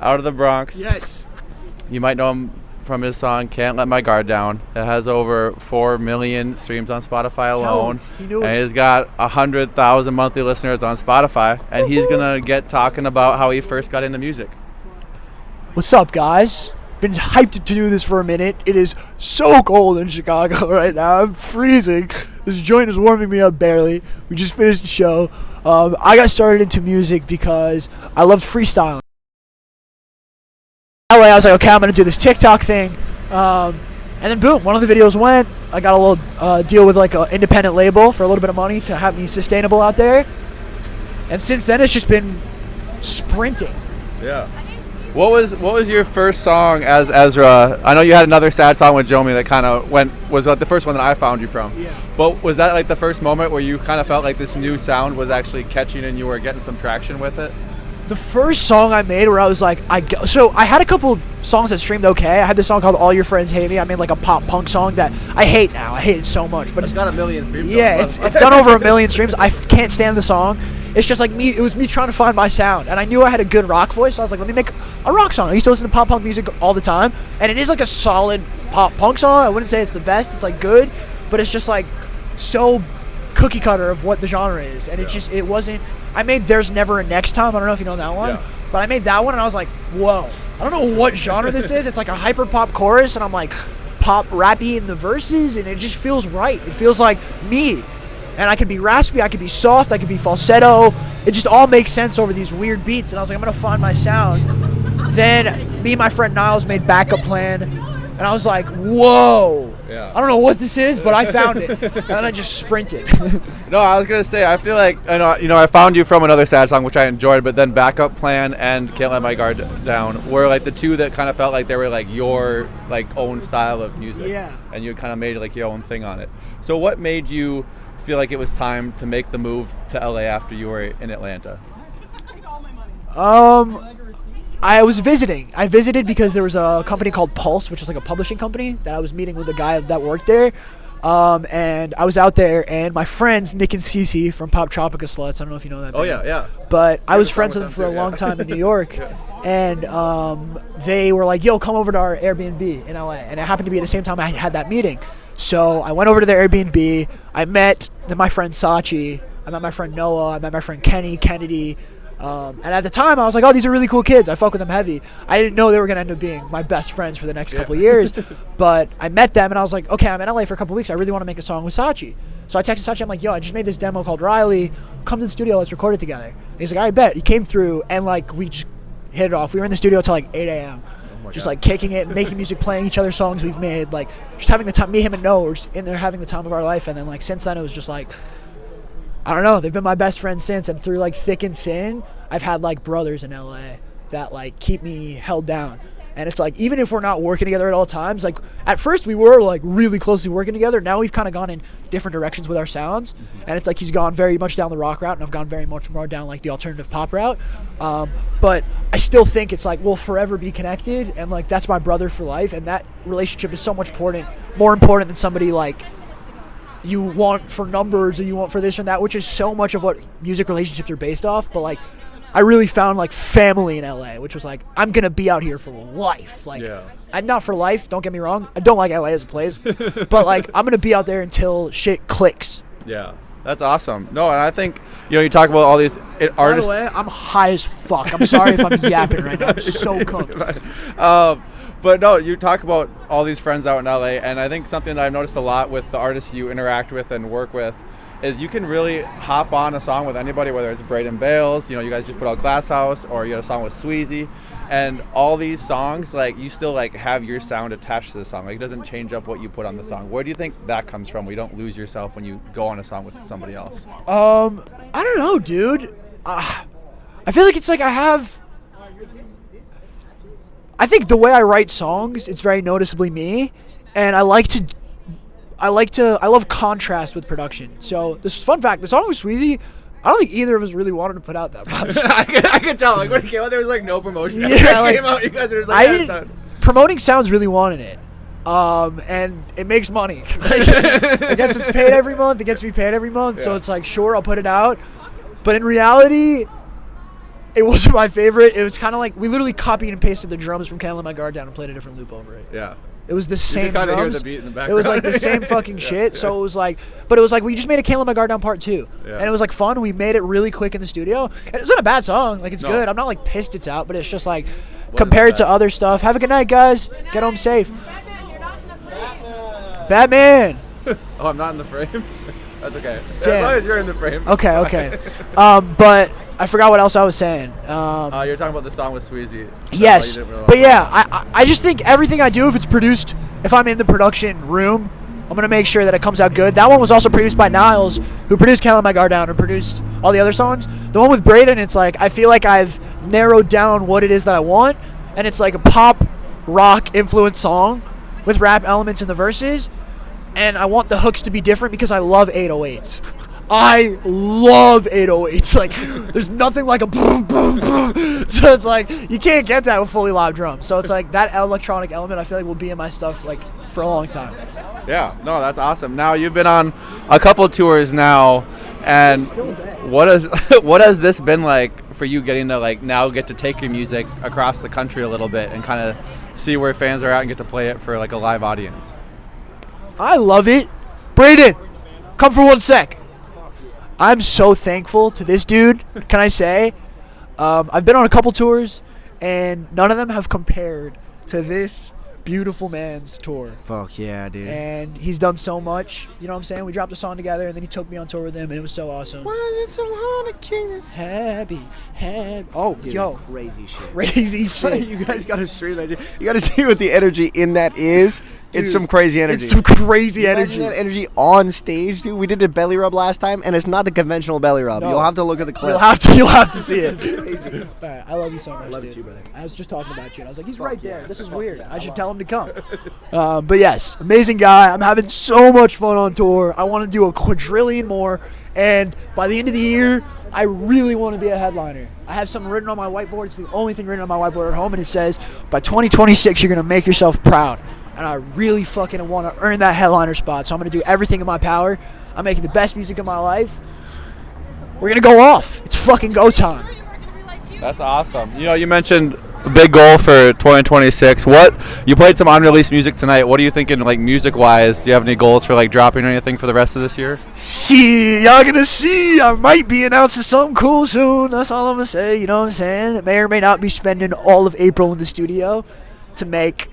out of the Bronx. Yes. You might know him from his song "Can't Let My Guard Down." It has over 4 million streams on Spotify alone, and he's got 100,000 monthly listeners on Spotify. And he's gonna get talking about how he first got into music. What's up, guys? Been hyped to do this for a minute. It is so cold in Chicago right now. I'm freezing. This joint is warming me up barely. We just finished the show. I got started into music because I loved freestyling. I was like, okay, I'm going to do this TikTok thing. And then boom, one of the videos went. I got a little deal with like an independent label for a little bit of money to have me sustainable out there. And since then, it's just been sprinting. Yeah. What was your first song as Ezra? I know you had another sad song with Jomi that kind of was like the first one that I found you from. Yeah. But was that like the first moment where you kind of felt like this new sound was actually catching and you were getting some traction with it? The first song I made where I was like, so I had a couple songs that streamed okay. I had this song called All Your Friends Hate Me. I made like a pop punk song that I hate now. I hate it so much. But it's got 1 million streams. Yeah, it's done over 1 million streams. I can't stand the song. It's just like me. It was me trying to find my sound. And I knew I had a good rock voice. So I was like, let me make a rock song. I used to listen to pop punk music all the time. And it is like a solid pop punk song. I wouldn't say it's the best. It's like good. But it's just like so cookie cutter of what the genre is. And it wasn't. I made There's Never a Next Time. I don't know if you know that one. Yeah. But I made that one and I was like, whoa. I don't know what genre this is. It's like a hyper pop chorus and I'm like pop rappy in the verses and it just feels right. It feels like me. And I could be raspy, I could be soft, I could be falsetto. It just all makes sense over these weird beats. And I was like, I'm going to find my sound. Then me and my friend Niles made Backup Plan. And I was like, whoa. Yeah. I don't know what this is, but I found it. And then I just sprinted. No, I was going to say, I feel like, I found you from another sad song, which I enjoyed, but then Backup Plan and Can't Let My Guard Down were like the two that kind of felt like they were like your like own style of music. Yeah. And you kind of made like your own thing on it. So what made you feel like it was time to make the move to LA after you were in Atlanta? I was visiting. I visited because there was a company called Pulse, which is like a publishing company that I was meeting with a guy that worked there. And I was out there, and my friends Nick and Cece from Pop Tropica Sluts. I don't know if you know that. Oh yeah, yeah. But I was friends with them for a long time in New York, and they were like, "Yo, come over to our Airbnb in LA." And it happened to be at the same time I had that meeting. So I went over to their Airbnb. I met my friend Sachi. I met my friend Noah. I met my friend Kenny, Kennedy. And at the time, I was like, oh, these are really cool kids. I fuck with them heavy. I didn't know they were going to end up being my best friends for the next couple of years. But I met them, and I was like, okay, I'm in LA for a couple of weeks. I really want to make a song with Sachi. So I texted Sachi. I'm like, yo, I just made this demo called Riley. Come to the studio. Let's record it together. And he's like, all right, bet. He came through, and like we just hit it off. We were in the studio till like 8 a.m. Just like kicking it, making music, playing each other's songs we've made. Like just having the time. Me, him, and Noah were just in there having the time of our life. And then like since then, it was just like, I don't know. They've been my best friends since. And through like thick and thin, I've had like brothers in LA that like keep me held down. And it's like, even if we're not working together at all times, like at first we were like really closely working together. Now we've kind of gone in different directions with our sounds. And it's like he's gone very much down the rock route and I've gone very much more down like the alternative pop route. But I still think it's like we'll forever be connected. And like that's my brother for life. And that relationship is so much more important than somebody like you want for numbers or you want for this and that, which is so much of what music relationships are based off. But like I really found like family in LA, which was like, I'm going to be out here for life. Like, I'm not for life. Don't get me wrong. I don't like LA as a place, but like, I'm going to be out there until shit clicks. Yeah. That's awesome. No, and I think, you talk about all these artists. By the way, I'm high as fuck. I'm sorry if I'm yapping right now. I'm so cooked. But no, you talk about all these friends out in LA, and I think something that I've noticed a lot with the artists you interact with and work with is you can really hop on a song with anybody, whether it's Braden Bales, you guys just put out Glass House, or you got a song with Sweezy, and all these songs, like, you still, like, have your sound attached to the song. Like, it doesn't change up what you put on the song. Where do you think that comes from, where you don't lose yourself when you go on a song with somebody else? I don't know, dude. I feel like it's like I think the way I write songs, it's very noticeably me, and I love contrast with production. So this fun fact, the song with Sweezy, I don't think either of us really wanted to put out that much. I could tell. Like when it came out, there was like no promotion. Yeah, like, came out, you guys are just like, promoting sounds really wanted it. And it makes money. It gets us paid every month. It gets me paid every month. Yeah. So it's like, sure, I'll put it out. But in reality, It wasn't my favorite. It was kind of like we literally copied and pasted the drums from "Can't Let My Guard Down" and played a different loop over it. Yeah. It was the same You could kind of hear drums. the beat in the background. It was like the same fucking shit. So it was like, but it was like we just made a "Can't Let My Guard Down" part 2, and it was like fun. We made it really quick in the studio, and it's not a bad song. Like it's good. I'm not like pissed it's out, but it's just like compared to other stuff. Have a good night, guys. Get home safe. Batman. Oh, I'm not in the frame. That's okay. Damn. As long as you're in the frame. Okay. But I forgot what else I was saying. You're talking about the song with Sweezy. Yes, but yeah, I just think everything I do, if it's produced, if I'm in the production room, I'm gonna make sure that it comes out good. That one was also produced by Niles, who produced "Can't Let My Guard Down" and produced all the other songs. The one with Braden, it's like I feel like I've narrowed down what it is that I want, and it's like a pop rock influenced song with rap elements in the verses, and I want the hooks to be different because I love 808s. I love 808s. Like, there's nothing like a boom, boom, boom. So it's like, you can't get that with fully live drums. So it's like that electronic element I feel like will be in my stuff like for a long time. Yeah, no, that's awesome. Now, you've been on a couple tours now, and what has this been like for you getting to like now get to take your music across the country a little bit and kind of see where fans are at and get to play it for like a live audience? I love it. Braden, come for 1 sec. I'm so thankful to this dude. Can I say? I've been on a couple tours, and none of them have compared to this beautiful man's tour. Fuck yeah, dude. And he's done so much. You know what I'm saying? We dropped a song together, and then he took me on tour with him, and it was so awesome. Why is it so hard to king this? Happy. Oh, Dude, yo. crazy shit. Crazy shit. You guys got to stream that. You got to see what the energy in that is. Dude, it's some crazy energy. It's some crazy Imagine energy. that energy on stage, dude. We did a belly rub last time, and it's not the conventional belly rub. No. You'll have to look at the clip. You'll have to see it. It's crazy. All right, I love you so much. love dude. you too, brother. I was just talking about you. And I was like, he's right there. yeah. This is weird. I should tell him to come. But yes, amazing guy. I'm having so much fun on tour. I want to do a quadrillion more, and by the end of the year, I really want to be a headliner. I have something written on my whiteboard. It's the only thing written on my whiteboard at home, and it says, by 2026, you're going to make yourself proud. And I really fucking want to earn that headliner spot. So I'm going to do everything in my power. I'm making the best music of my life. We're going to go off. It's fucking go time. That's awesome. You know, you mentioned a big goal for 2026. You played some unreleased music tonight. What are you thinking, like, music-wise? Do you have any goals for, like, dropping or anything for the rest of this year? Y'all going to see. I might be announcing something cool soon. That's all I'm going to say. You know what I'm saying? It may or may not be spending all of April in the studio to make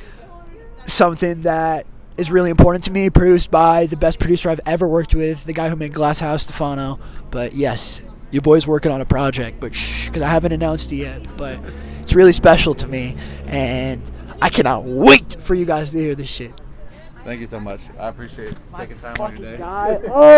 something that is really important to me, produced by the best producer I've ever worked with, the guy who made Glass House, Stefano. But yes, your boy's working on a project, but because I haven't announced it yet. But it's really special to me, and I cannot wait for you guys to hear this shit. Thank you so much. I appreciate taking time on your day. Oh.